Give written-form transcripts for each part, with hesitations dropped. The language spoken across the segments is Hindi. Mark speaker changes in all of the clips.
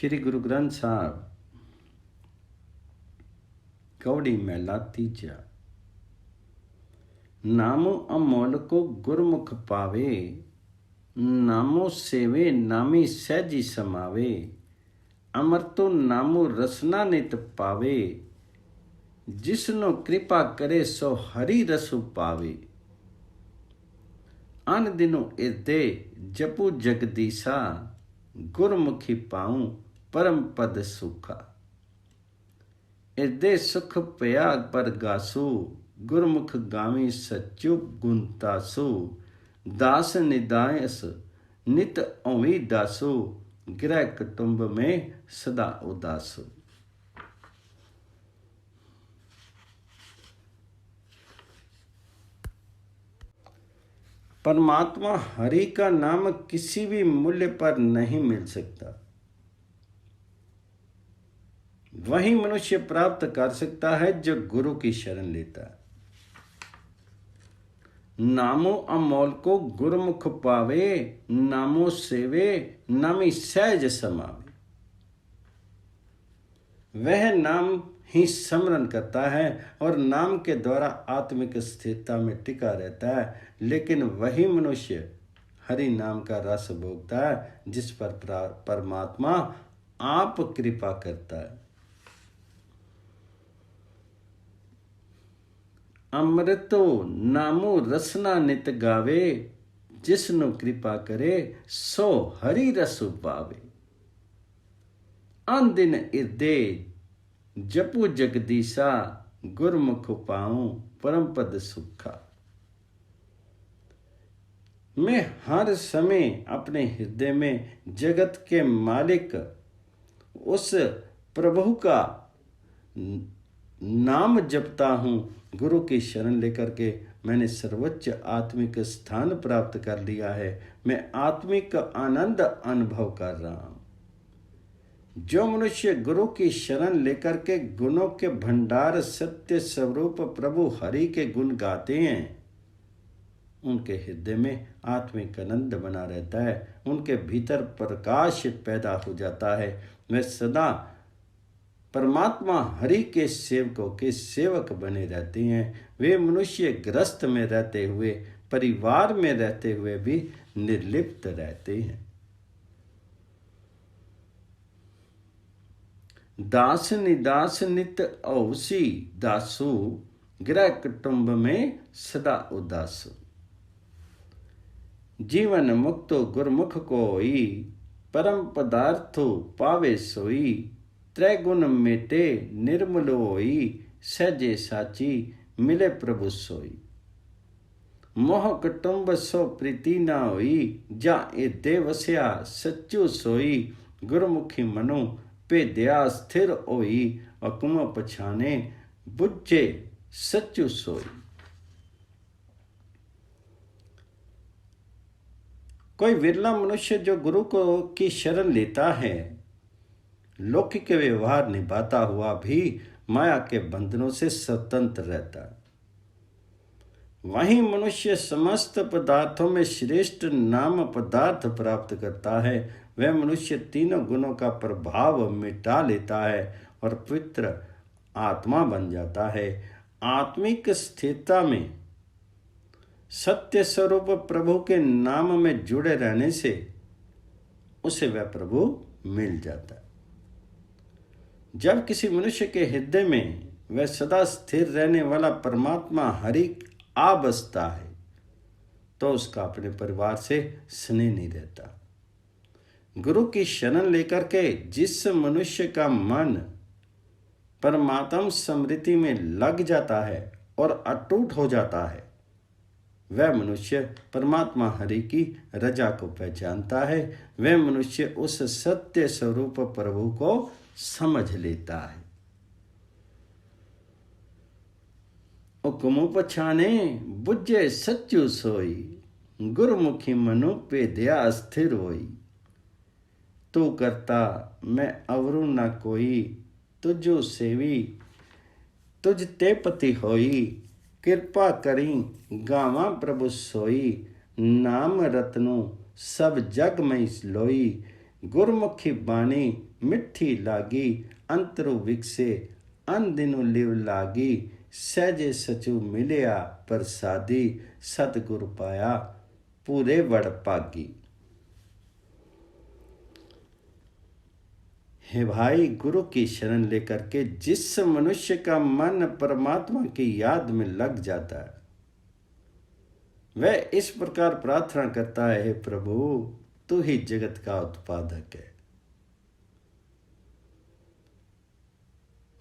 Speaker 1: श्री गुरु ग्रंथ साहब कौड़ी महला तीजा। नामो अमोल को गुरमुख पावे, नामो सेवे नामी सहजी समावे। अमर तो नामो रसना नित पावे, जिसनो कृपा करे सो हरि रसु पावे। अन दिनो इर्दे जपू जगदीसा, गुरमुखी पाऊं परम पद सुखा। इर्दे सुख पया पर गासु, गुरमुख गावी सच्चु गुणतासु। दास निदायस नित ओवी दासु, गृह कुटुंब में सदा उदासु। परमात्मा हरि का नाम किसी भी मूल्य पर नहीं मिल सकता। वही मनुष्य प्राप्त कर सकता है जो गुरु की शरण लेता है। नामो अमोल को गुरमुख पावे, नामो सेवे नामी सहज समावे। वह नाम ही स्मरण करता है और नाम के द्वारा आत्मिक स्थिरता में टिका रहता है। लेकिन वही मनुष्य हरि नाम का रस भोगता है, जिस पर परमात्मा आप कृपा करता है। अमृतो नामो रसना नित गावे, जिसनु कृपा करे सो हरि रसु पावे। अन दिन इर्दे जपू जगदीसा, गुरमुख पाऊं परम पद सुखा। मैं हर समय अपने हृदय में जगत के मालिक उस प्रभु का नाम जपता हूँ। गुरु की शरण लेकर के मैंने सर्वोच्च आत्मिक स्थान प्राप्त कर लिया है। मैं आत्मिक आनंद अनुभव कर रहा हूँ। जो मनुष्य गुरु की शरण लेकर के गुणों के भंडार सत्य स्वरूप प्रभु हरि के गुण गाते हैं, उनके हृदय में आत्मिक आनंद बना रहता है। उनके भीतर प्रकाश पैदा हो जाता है। वे सदा परमात्मा हरि के सेवकों के सेवक बने रहते हैं। वे मनुष्य ग्रस्त में रहते हुए, परिवार में रहते हुए भी निर्लिप्त रहते हैं। दास निदास नित औसी दासु, गृह कुटुंब में सदा उदासु। जीवन मुक्तो गुरमुख कोई, परम पदार्थो पावे सोई। त्रैगुण मेटे निर्मल होई, सहजे साची मिले प्रभु सोई। मोह कुटुंब सो प्रीति ना होई, जा इर्दे वस्या सच्चू सोई। गुरमुखी मनो भेद्या स्थिर होई, अकुम पछाने बुझे सच्चू सोई। कोई विरला मनुष्य जो गुरु को की शरण लेता है, लौकिक व्यवहार निभाता हुआ भी माया के बंधनों से स्वतंत्र रहता है। वही मनुष्य समस्त पदार्थों में श्रेष्ठ नाम पदार्थ प्राप्त करता है। वह मनुष्य तीनों गुणों का प्रभाव मिटा लेता है और पवित्र आत्मा बन जाता है। आत्मिक स्थिरता में सत्य स्वरूप प्रभु के नाम में जुड़े रहने से उसे वह प्रभु मिल जाता है। जब किसी मनुष्य के हृदय में वह सदा स्थिर रहने वाला परमात्मा हरि आ बसता है, तो उसका अपने परिवार से स्नेह नहीं रहता। गुरु की शरण लेकर के जिस मनुष्य का मन परमात्म स्मृति में लग जाता है और अटूट हो जाता है, वह मनुष्य परमात्मा हरि की रजा को पहचानता है। वह मनुष्य उस सत्य स्वरूप प्रभु को समझ लेता है। हुक्म पछाने बुझे सच्चू सोई, गुरमुखी मनु भेद्या स्थिर होई। तू करता मैं अवरु न कोई, तुझो सेवी तुझ ते पति होई। कृपा करी गावा प्रभु सोई, नाम रत्नो सब जग में लोई। गुरमुखी बाणी मिठी लागी, अंतरु विकसे अन दिनु लिव लागी। सहजे सचु मिलिया प्रसादी, सतगुर पाया पूरे वड़ पागी। हे भाई, गुरु की शरण लेकर के जिस मनुष्य का मन परमात्मा की याद में लग जाता है, वह इस प्रकार प्रार्थना करता है, हे प्रभु तू ही जगत का उत्पादक है,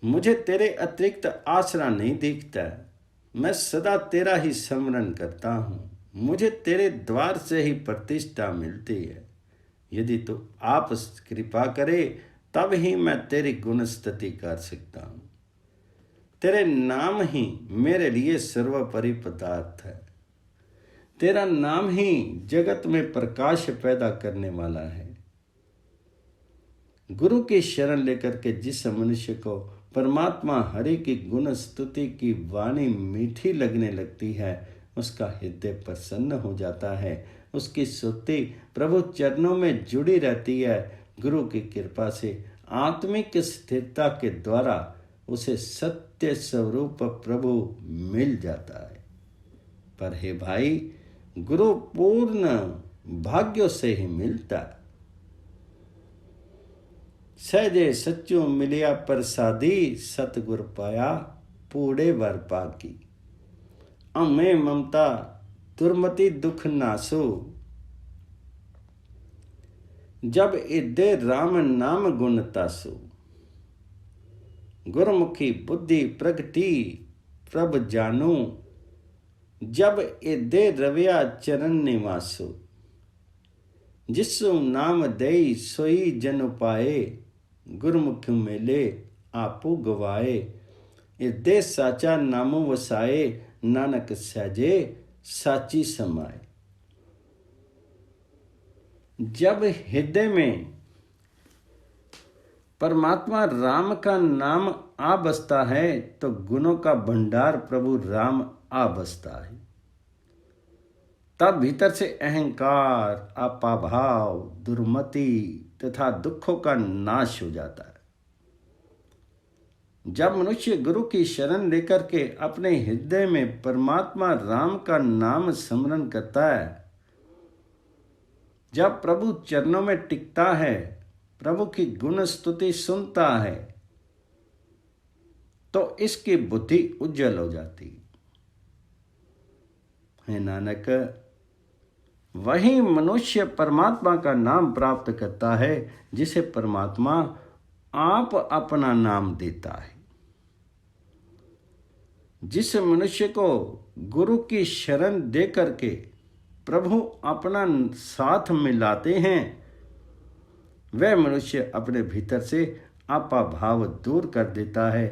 Speaker 1: मुझे तेरे अतिरिक्त आसरा नहीं दिखता, मैं सदा तेरा ही स्मरण करता हूँ, मुझे तेरे द्वार से ही प्रतिष्ठा मिलती है। यदि तू आप कृपा करे तब ही मैं तेरी गुण स्तुति कर सकता हूँ। तेरे नाम ही मेरे लिए सर्वोपरि पदार्थ है। तेरा नाम ही जगत में प्रकाश पैदा करने वाला है। गुरु की शरण लेकर के जिस मनुष्य को परमात्मा हरि की गुण स्तुति की वाणी मीठी लगने लगती है, उसका हृदय प्रसन्न हो जाता है, उसकी स्तुति प्रभु चरणों में जुड़ी रहती है। गुरु की कृपा से आत्मिक स्थिरता के द्वारा उसे सत्य स्वरूप प्रभु मिल जाता है। पर हे भाई, गुरु पूर्ण भाग्यों से ही मिलता है। सहजे सच्चो मिलिया प्रसादी, सतगुर पाया पूरे वर पागी। अमे ममता दुर्मति दुख नासो, जब इदे राम नाम गुण तासो। गुरमुखी बुद्धि प्रगति प्रभ जानो, जब इदे रविया चरण निवासो। जिसु नाम देई सोई जन पाए, गुरमुखि मेले आपू गवाए। इदे साचा नामो वसाए, नानक सहजे साची समाए। जब हृदय में परमात्मा राम का नाम आ बसता है तो गुणों का भंडार प्रभु राम आ बसता है। तब भीतर से अहंकार, अपाभाव, दुर्मति तथा दुखों का नाश हो जाता है। जब मनुष्य गुरु की शरण लेकर के अपने हृदय में परमात्मा राम का नाम स्मरण करता है, जब प्रभु चरणों में टिकता है, प्रभु की गुण स्तुति सुनता है, तो इसकी बुद्धि उज्जवल हो जाती है। नानक, वही मनुष्य परमात्मा का नाम प्राप्त करता है जिसे परमात्मा आप अपना नाम देता है। जिस मनुष्य को गुरु की शरण दे करके प्रभु अपना साथ मिलाते हैं, वह मनुष्य अपने भीतर से आपा भाव दूर कर देता है।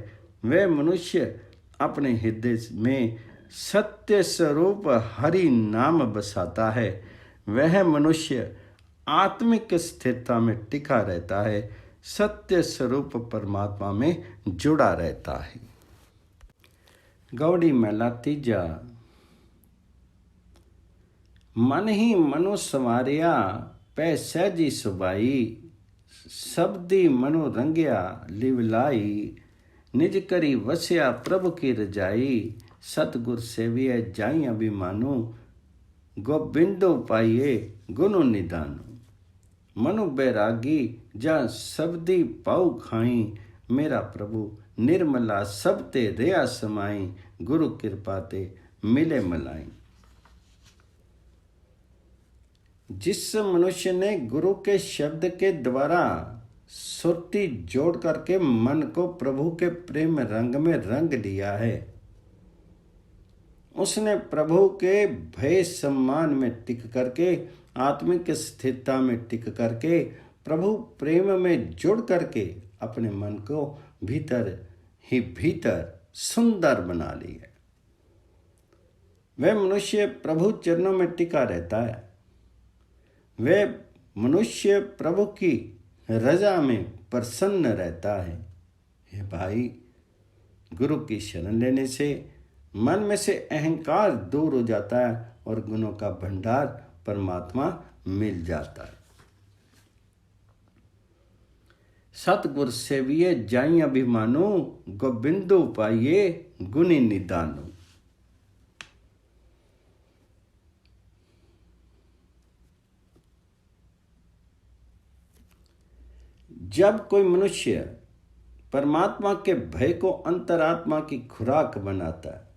Speaker 1: वह मनुष्य अपने हृदय में सत्य स्वरूप हरि नाम बसाता है। वह मनुष्य आत्मिक स्थिरता में टिका रहता है, सत्य स्वरूप परमात्मा में जुड़ा रहता है। गौड़ी महला तीजा। मन ही मनु संवारिया, पै सहजी सुबाई। शब्दी मनु रंगिया लिवलाई, निज करी वस्या प्रभु की रजाई। सतगुर सेविय जाई अभिमानु, गोबिंदो पाइये गुनु निदानु। मनु बैरागी जा शब्दी पाऊ खाई, मेरा प्रभु निर्मला सब ते रिया समाई। गुरु कृपा ते मिले मलाई। जिस मनुष्य ने गुरु के शब्द के द्वारा सुरती जोड़ करके मन को प्रभु के प्रेम रंग में रंग लिया है, उसने प्रभु के भय सम्मान में टिक करके, आत्मिक स्थिरता में टिक करके, प्रभु प्रेम में जुड़ करके अपने मन को भीतर ही भीतर सुंदर बना ली है। वह मनुष्य प्रभु चरणों में टिका रहता है। वह मनुष्य प्रभु की रजा में प्रसन्न रहता है। हे भाई, गुरु की शरण लेने से मन में से अहंकार दूर हो जाता है और गुणों का भंडार परमात्मा मिल जाता है। सतगुर सेविये जाई अभिमानो, गोबिंदो पाइये गुणी निदानो। जब कोई मनुष्य परमात्मा के भय को अंतरात्मा की खुराक बनाता है,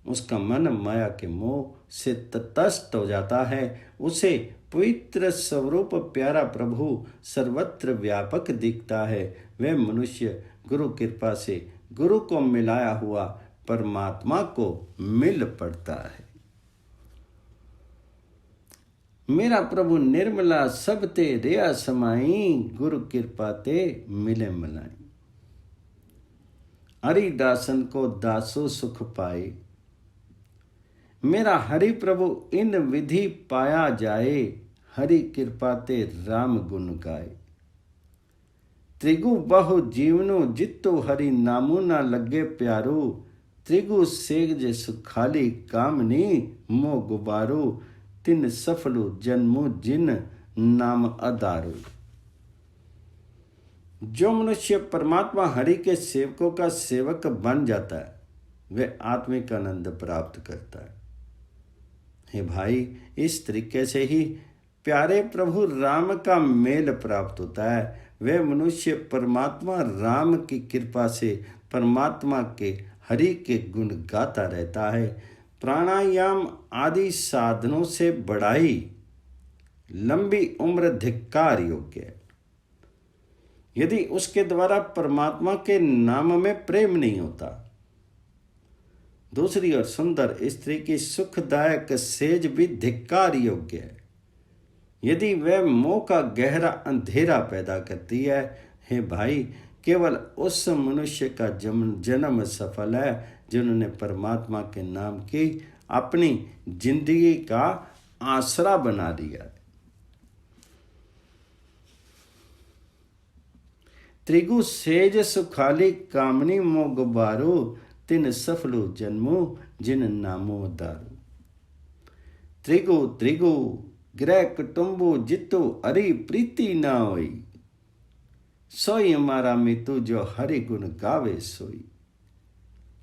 Speaker 1: उसका मन माया के मोह से तटस्थ हो जाता है। उसे पवित्र स्वरूप प्यारा प्रभु सर्वत्र व्यापक दिखता है। वह मनुष्य गुरु कृपा से गुरु को मिलाया हुआ परमात्मा को मिल पड़ता है। मेरा प्रभु निर्मला सब ते रिया समाई, गुरु कृपा ते मिले मलाई। हरिदासन को दासो सुख पाए, मेरा हरि प्रभु इन विधि पाया जाए। हरि कृपा ते राम गुण गाए, त्रिगु बहु जीवनो जितो हरि नामू ना लगे प्यारो। त्रिगु सेज सुखाली कामनी मोह गुबारो, तिन सफलु जन्मु जिन नाम आधारो। जो मनुष्य परमात्मा हरि के सेवकों का सेवक बन जाता है, वह आत्मिक आनंद प्राप्त करता है। हे भाई, इस तरीके से ही प्यारे प्रभु राम का मेल प्राप्त होता है। वह मनुष्य परमात्मा राम की कृपा से परमात्मा के हरि के गुण गाता रहता है। प्राणायाम आदि साधनों से बढ़ाई लंबी उम्र धिक्कार योग्य है, यदि उसके द्वारा परमात्मा के नाम में प्रेम नहीं होता। दूसरी और सुंदर स्त्री की सुखदायक सेज भी धिक्कार योग्य है, यदि वह मोह का गहरा अंधेरा पैदा करती है। हे भाई, केवल उस मनुष्य का जन्म सफल है जिन्होंने परमात्मा के नाम की अपनी जिंदगी का आसरा बना लिया है। त्रिगु सेज सुखाली कामनी मोह गुबारो, तिन सफलु जन्मो जिन नामो दारू। त्रिगु त्रिगु ग्रह कुटुंबो जितो हरि प्रीति ना होई, सोई हमारा मितु जो हरि गुण गावे सोई।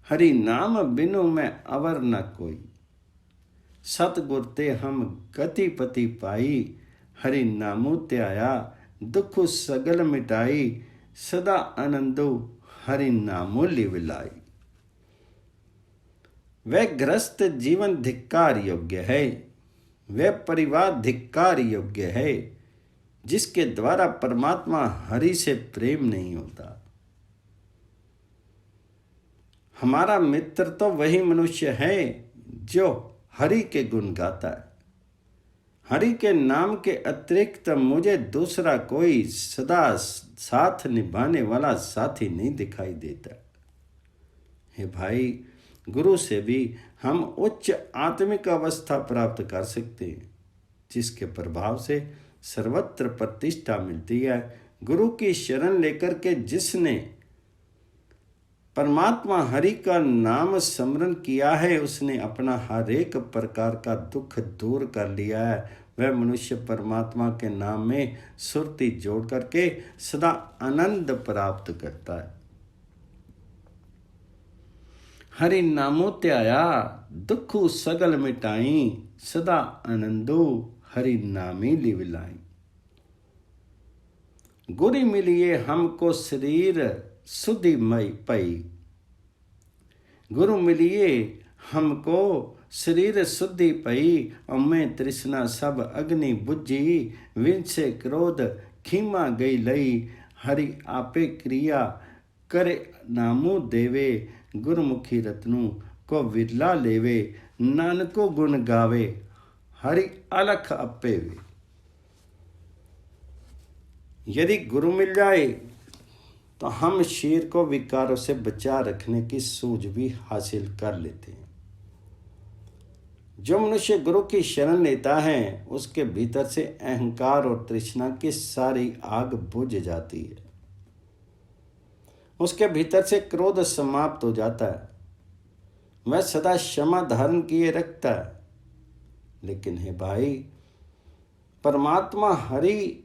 Speaker 1: हरि नाम बिनु मैं अवर न कोई, सतगुर ते हम गति पति पाई। हरि नामु ते आया दुख सगल मिटाई, सदा आनंदो हरि नामो लिविलाई। वह ग्रस्त जीवन धिक्कार योग्य है, वह परिवार धिक्कार योग्य है जिसके द्वारा परमात्मा हरि से प्रेम नहीं होता। हमारा मित्र तो वही मनुष्य है जो हरि के गुण गाता है। हरि के नाम के अतिरिक्त मुझे दूसरा कोई सदा साथ निभाने वाला साथी नहीं दिखाई देता। हे भाई, गुरु से भी हम उच्च आत्मिक अवस्था प्राप्त कर सकते हैं, जिसके प्रभाव से सर्वत्र प्रतिष्ठा मिलती है। गुरु की शरण लेकर के जिसने परमात्मा हरि का नाम स्मरण किया है, उसने अपना हर एक प्रकार का दुख दूर कर लिया है। वह मनुष्य परमात्मा के नाम में सुरती जोड़ करके सदा आनंद प्राप्त करता है। हरि नामो ते आया दुखु सगल मिटाई, सदा आनंदो हरि नामी लिविलाई। गुरु मिलिए हमको शरीर सुधि मई पई, गुरु मिलिए हमको शरीर शुद्धि पई। अम्मे तृष्णा सब अग्नि बुझी, विंसे क्रोध खीमा गई लई। हरि आपे क्रिया करे नामो देवे, गुरमुखी रत्नु को विरला लेवे। नानको गुण गावे हरि अलख अपे वे। यदि गुरु मिल जाए तो हम शरीर को विकारों से बचा रखने की सूझ भी हासिल कर लेते हैं। जो मनुष्य गुरु की शरण लेता है, उसके भीतर से अहंकार और तृष्णा की सारी आग बुझ जाती है। उसके भीतर से क्रोध समाप्त हो जाता है। वह सदा क्षमा धारण किए रखता है। लेकिन हे भाई, परमात्मा हरि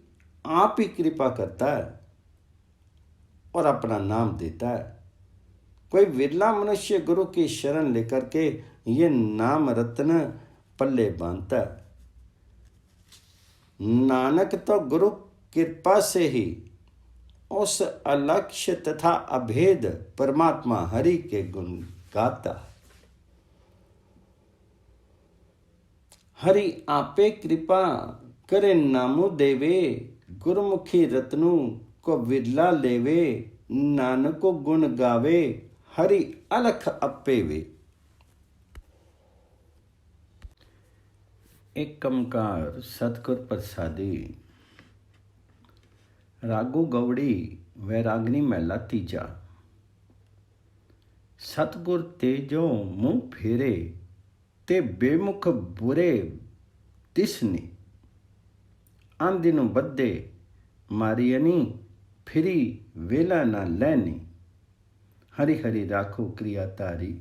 Speaker 1: आप ही कृपा करता है। और अपना नाम देता है। कोई विरला मनुष्य गुरु की शरण लेकर के ये नाम रत्न पल्ले बांधता है। नानक तो गुरु कृपा से ही उस अलक्ष्य तथा अभेद परमात्मा हरि के गुण गाता। हरि आपे कृपा करे नामु देवे, गुरुमुखी रत्नु को विरला लेवे, नानको गुण गावे, हरि अलख अपे वे। एक कमकार सतगुर प्रसादी। रागो गौड़ी वैरागनी महला तीजा। सतगुर तेजो मुँह फेरे, ते बेमुख बुरे तिसने, आन दिनों बद्दे मारियनी, फिरी वेला ना लैनी। हरि हरि राखो क्रिया तारी,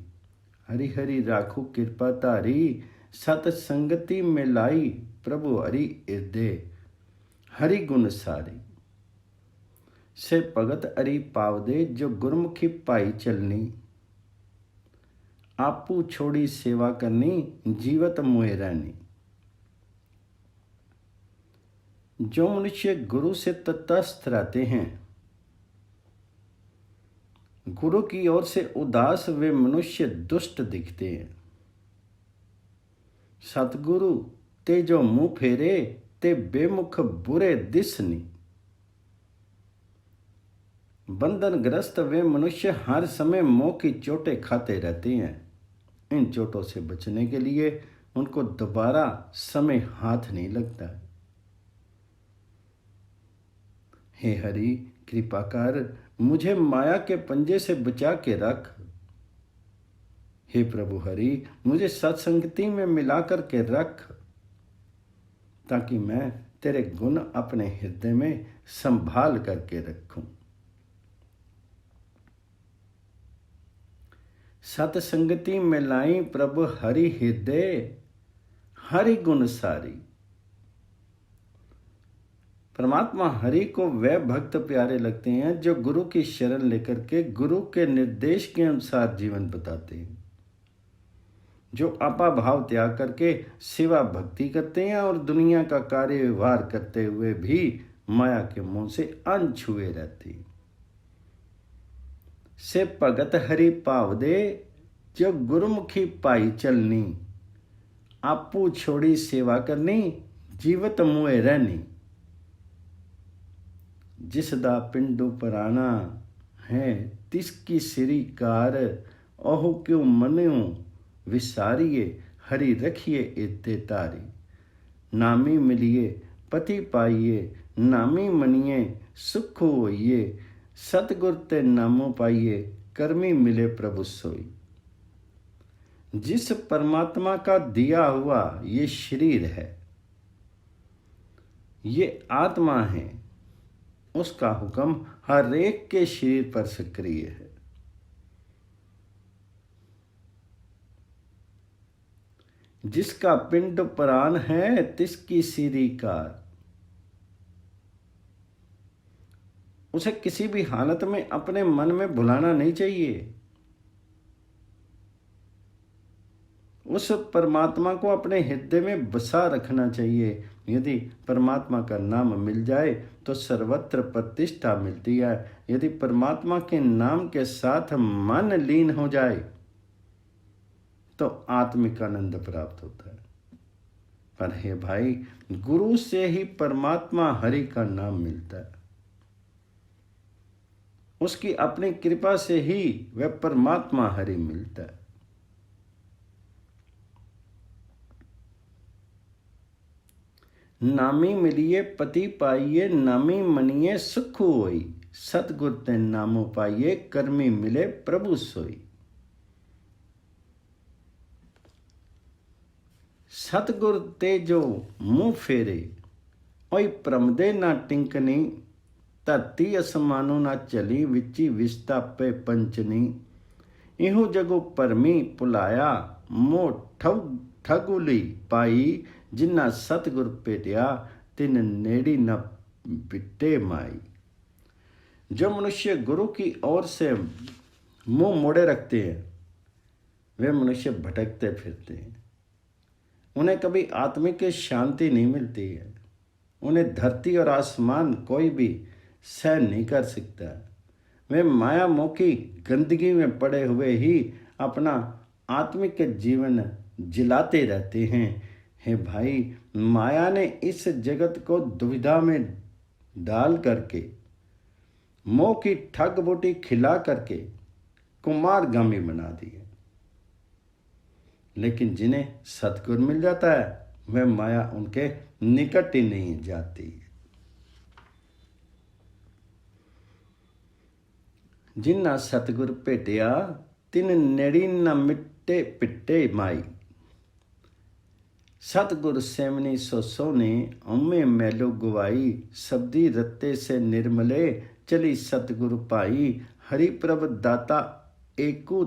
Speaker 1: हरि हरि राखो कृपा तारी, सत संगति में लाई प्रभु हरि हृदय, हरि गुण सारी। से भगत हरि पावदे, जो गुरमुखी पाई चलनी, आपू छोड़ी सेवा करनी, जीवत मोह रहनी। जो मनुष्य गुरु से तटस्थ रहते हैं, गुरु की ओर से उदास वे मनुष्य दुष्ट दिखते हैं। सतगुरु ते जो मुँह फेरे, ते बेमुख बुरे दिसनी। बंधनग्रस्त वे मनुष्य हर समय मोह की चोटें खाते रहते हैं। इन चोटों से बचने के लिए उनको दोबारा समय हाथ नहीं लगता। हे हरि कृपा कर, मुझे माया के पंजे से बचा के रख। हे प्रभु हरि, मुझे सत्संगति में मिलाकर के रख, ताकि मैं तेरे गुण अपने हृदय में संभाल करके रखूं। सत्संगति में लाई प्रभु हरि हृदय, हरि गुण सारी। परमात्मा हरि को वह भक्त प्यारे लगते हैं जो गुरु की शरण लेकर के गुरु के निर्देश के अनुसार जीवन बताते हैं, जो आपा भाव त्याग करके सेवा भक्ति करते हैं और दुनिया का कार्य व्यवहार करते हुए भी माया के मोह से अनछुए रहते हैं। से भगत हरि पावदे, जो गुरुमुखी पाई चलनी, आपू छोड़ी सेवा करनी, जीवत मुए रहनी। जिस दा पिंडो पराना है, तिसकी सिरी कार, ओह क्यों मन्यो विसारिये, हरि रखिए इते तारी। नामी मिलिए पति पाइये, नामी मनिए सुख होइए, सतगुर ते नामो पाइये, कर्मी मिले प्रभु सोई। जिस परमात्मा का दिया हुआ ये शरीर है, ये आत्मा है, उसका हुक्म हर एक के शरीर पर सक्रिय है। जिसका पिंड प्राण है, तिसकी सिरी कार। उसे किसी भी हालत में अपने मन में भुलाना नहीं चाहिए। उस परमात्मा को अपने हृदय में बसा रखना चाहिए। यदि परमात्मा का नाम मिल जाए तो सर्वत्र प्रतिष्ठा मिलती है। यदि परमात्मा के नाम के साथ मन लीन हो जाए तो आत्मिक आनंद प्राप्त होता है। पर हे भाई, गुरु से ही परमात्मा हरि का नाम मिलता है। उसकी अपनी कृपा से ही वह परमात्मा हरि मिलता है। नामी मिलिए पति पाइये, नामी मनिए सुख होई, सतगुर ते नामो पाइये, कर्मी मिले प्रभु सोई। सतगुर ते जो मुँह फेरे, ओई प्रमदे ना टिंकनी, धरती असमानो ना चली, विची विस्तापे पंचनी। इहु जगो परमी पुलाया, मोह ठगुली पाई, जिन्ना सतगुर पेटिया, तिन नेड़ी न पिटे माई। जो मनुष्य गुरु की ओर से मुंह मोड़े रखते हैं वे मनुष्य भटकते फिरते हैं। उन्हें कभी आत्मिक शांति नहीं मिलती है। उन्हें धरती और आसमान कोई भी सहन नहीं कर सकता। वे माया मोह की गंदगी में पड़े हुए ही अपना आत्मिक जीवन जिलाते रहते हैं। हे भाई, माया ने इस जगत को दुविधा में डाल करके, मोह की ठग बूटी खिला करके कुमारगामी बना दिए। लेकिन जिन्हें सतगुरु मिल जाता है वह माया उनके निकट ही नहीं जाती। जिन्ना सतगुर भेटिया तिन नेड़ी न मिट्टे पिट्टे माई। सतगुर सेवनी सो सोने अम्मे मैलो गुवाई। सब्दी रत्ते से निर्मले चली सतगुरु पाई। हरि प्रभ दाता एकू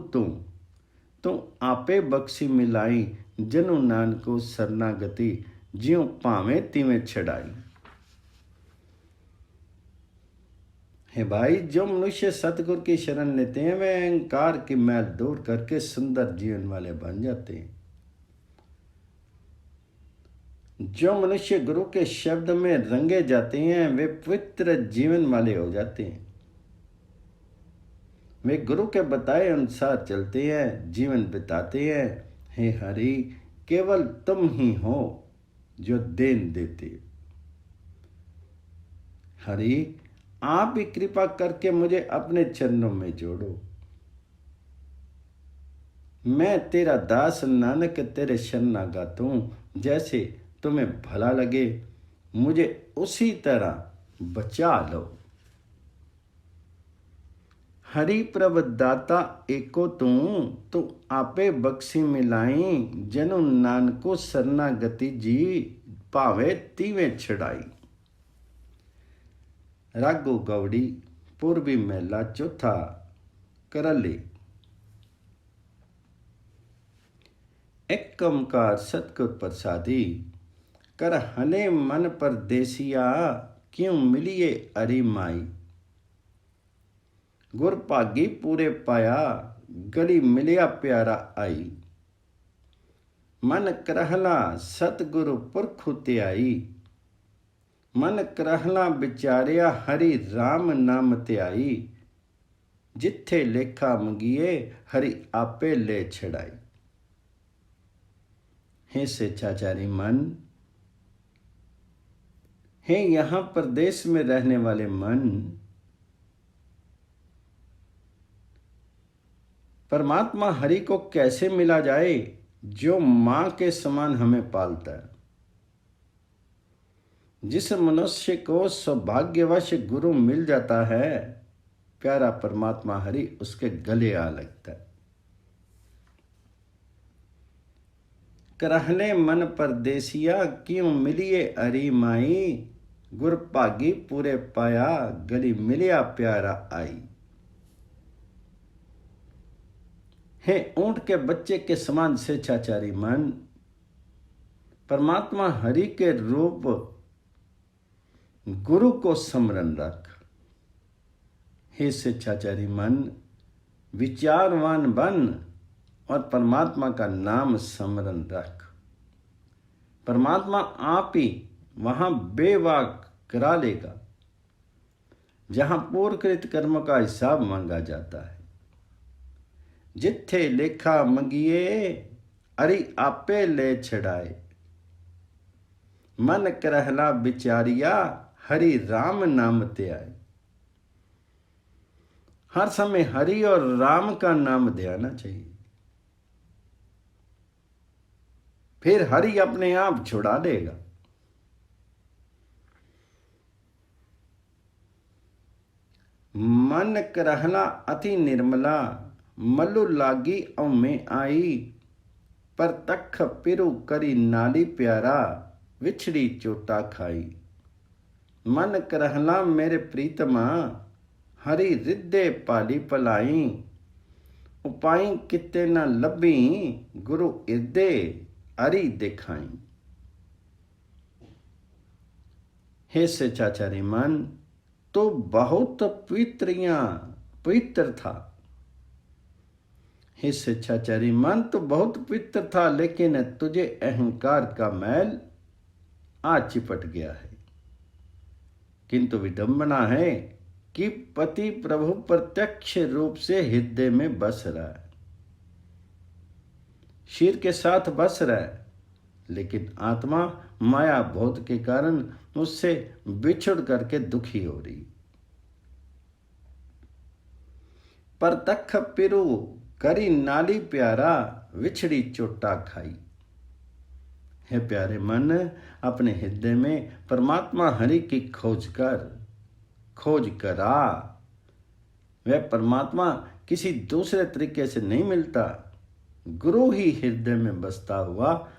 Speaker 1: तू आपे बख्शी मिलाई। जनु नानको सरनागति ज्यों भावें तिवें छड़ाई। हे भाई, जो मनुष्य सतगुरु की शरण लेते हैं वे अहंकार की मैल दूर करके सुंदर जीवन वाले बन जाते हैं। जो मनुष्य गुरु के शब्द में रंगे जाते हैं वे पवित्र जीवन वाले हो जाते हैं। वे गुरु के बताए अनुसार चलते हैं, जीवन बिताते हैं। हे हरि, केवल तुम ही हो जो देन देते। हरि, आप भी कृपा करके मुझे अपने चरणों में जोड़ो। मैं तेरा दास नानक तेरे शरणागत हूं। जैसे तुम्हें भला लगे मुझे उसी तरह बचा लो। हरि प्रभ दाता एको तू आपे बख्शी मिलाई। जनु नानको शरणागति जी भावे तीवें छड़ाई। रागो गौड़ी पूर्वी मेला चौथा करली। एक ओंकार सतगुर प्रसादी। कर हने मन परदेसिया क्यों मिलिए अरि माई। गुर भागी पूरे पाया गली मिलिया प्यारा आई। मन करहला सतगुरु पुरखु त्याई। मन करहला विचारिया हरि राम नाम त्याई। जिथे लेखा मंगिए हरि आपे ले छड़ाई। हे स्वेच्छाचारी मन, हे यहाँ प्रदेश में रहने वाले मन, परमात्मा हरि को कैसे मिला जाए जो मां के समान हमें पालता है। जिस मनुष्य को सौभाग्यवश गुरु मिल जाता है प्यारा परमात्मा हरि उसके गले आ लगता है। करहले मन परदेसिया क्यों मिलिए अरि माई। गुर भागी पूरे पाया गली मिलिया प्यारा आई। हे ऊंट के बच्चे के समान स्वेच्छाचारी मन, परमात्मा हरि के रूप गुरु को स्मरण रख। हे स्वेच्छाचारी मन, विचारवान बन और परमात्मा का नाम स्मरण रख। परमात्मा आप ही वहां बेवाक करा लेगा जहां पूर्वकृत कर्म का हिसाब मांगा जाता है। जिथे लेखा मंगिए अरि आपे ले छड़ाए। मन करहला विचारिया हरि राम नाम त्याए। हर समय हरि और राम का नाम ध्याना चाहिए, फिर हरि अपने आप छुड़ा देगा। मन करहला अति निर्मला मल्लू लागी औमे आई। पर तख पिरु करी नाली प्यारा विछड़ी चोटा खाई। मन करहला मेरे प्रीतमा हरि रिद्धे पाली पलाई। उपाई किते न लभी गुरु इर्दे अरि दिखाई। हे स्वेच्छाचारी मन, तो बहुत पवित्र था। हे स्वेच्छाचारी मन, तो बहुत पवित्र था, लेकिन तुझे अहंकार का मैल आ चिपट गया है। किंतु विडंबना है कि पति प्रभु प्रत्यक्ष रूप से हृदय में बस रहा है, शरीर के साथ बस रहा है, लेकिन आत्मा माया बोध के कारण उससे बिछुड़ करके दुखी हो रही। परतख पिरु करी नाली प्यारा, विछड़ी चोटा खाई। हे प्यारे मन, अपने हृदय में परमात्मा हरि की खोज करा। वह परमात्मा किसी दूसरे तरीके से नहीं मिलता, गुरु ही हृदय में बसता हुआ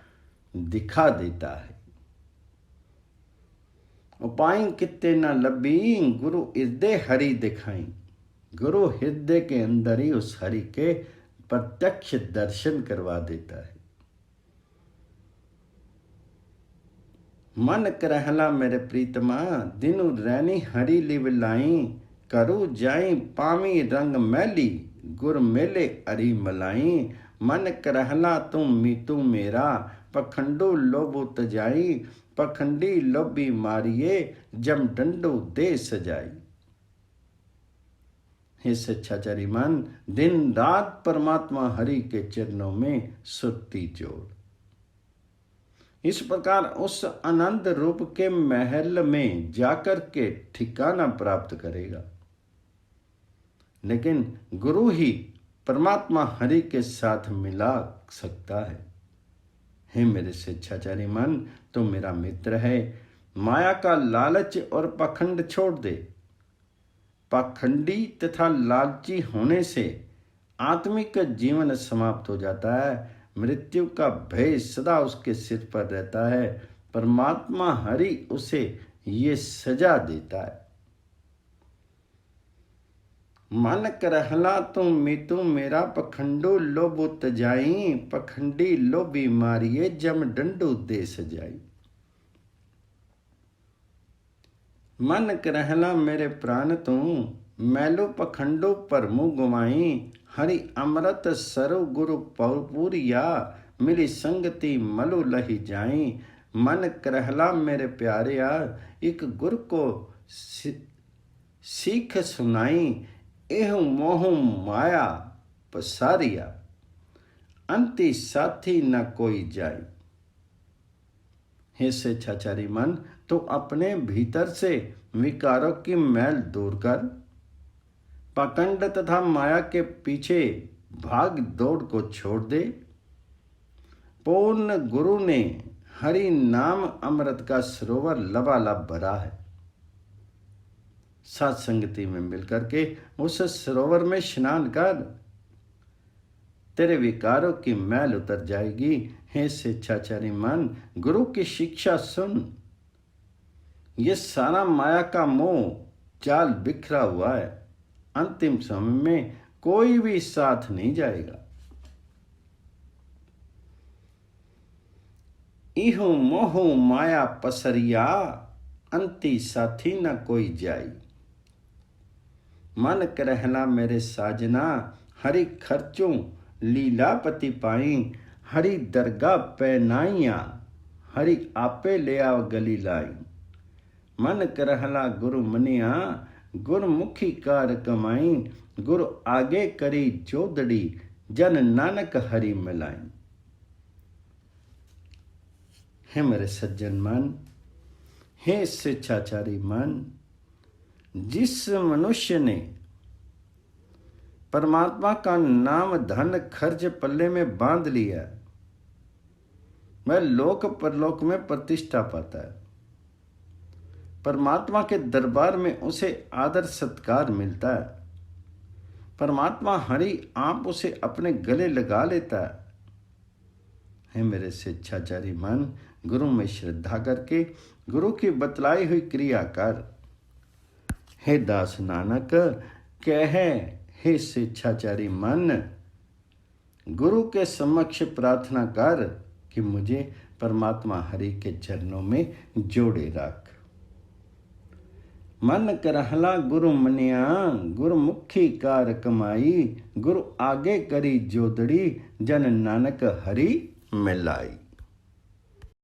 Speaker 1: दिखा देता है। उपाय कित्ते न लभी, गुरु हृदय हरि दिखाई। गुरु हृदय के अंदर ही उस हरि के प्रत्यक्ष दर्शन करवा देता है। मन करहला मेरे प्रीतमा, दिनु रैनी हरि लिव लाई। करू जाई पामी रंग मैली, गुर मेले अरी मलाई। मन करहला तुम मीतू मेरा, पखंडू लोभु तजाई। पखंडी लोभी मारिए, जम डंडू दे सजाई। हे स्वेच्छाचारी मन, दिन रात परमात्मा हरि के चरणों में सुरती जोड़। इस प्रकार उस आनंद रूप के महल में जाकर के ठिकाना प्राप्त करेगा। लेकिन गुरु ही परमात्मा हरि के साथ मिला सकता है। हे मेरे स्वेच्छाचारी मन, तो मेरा मित्र है। माया का लालच और पाखंड छोड़ दे। पाखंडी तथा लालची होने से आत्मिक जीवन समाप्त हो जाता है। मृत्यु का भय सदा उसके सिर पर रहता है। परमात्मा हरि उसे ये सजा देता है। मन करहला तुम मीतू मेरा, पखंडू लोभु तजाई। पखंडी लोभी मारिए, जम डंडू दे सजाई। मन करहला मेरे प्राण तू, मैलो पखंडो परमु गुमाई। हरि अमृत सरु गुरु पौपुरिया, मिली संगति मलु लही जाई। मन करहला मेरे प्यारिया, एक गुरु को सीख सुनाई। एह मोह माया पसारिया, अंति साथी न कोई जाई। हे स्वेच्छाचारी मन, तो अपने भीतर से विकारों की मैल दूर कर। पाखंड तथा माया के पीछे भाग दौड़ को छोड़ दे। पूर्ण गुरु ने हरि नाम अमृत का सरोवर लबालब भरा है। साथ संगति में मिलकर के उस सरोवर में स्नान कर, तेरे विकारों की मैल उतर जाएगी। हे स्वेच्छाचारी मन, गुरु की शिक्षा सुन। ये सारा माया का मोह जाल बिखरा हुआ है। अंतिम समय में कोई भी साथ नहीं जाएगा। इहु मोह माया पसरिया, अंति साथी न कोई जाई। मन करहला मेरे साजना, हरि खर्चों लीलापति पाई। हरि दरगाह पैनाइया, हरि आपे ले आव गली लाई। मन करहला गुरु मनिया, गुरमुखी कार कमाई। गुरु आगे करी जोदड़ी, जन नानक हरि मिलाई। हे मेरे सज्जन मन, हे स्वेच्छाचारी मन, जिस मनुष्य ने परमात्मा का नाम धन खर्च पल्ले में बांध लिया, वह लोक परलोक में प्रतिष्ठा पाता है। परमात्मा के दरबार में उसे आदर सत्कार मिलता है। परमात्मा हरि आप उसे अपने गले लगा लेता है। हे मेरे स्वेच्छाचारी मन, गुरु में श्रद्धा करके गुरु की बतलाई हुई क्रिया कर। हे दास नानक कहे, हे स्वेच्छाचारी मन, गुरु के समक्ष प्रार्थना कर कि मुझे परमात्मा हरि के चरणों में जोड़े रख। मन करहला गुरु मनिया, गुरमुखी कार कमाई, गुरु आगे करी जोदड़ी, जन नानक हरि मिलाई।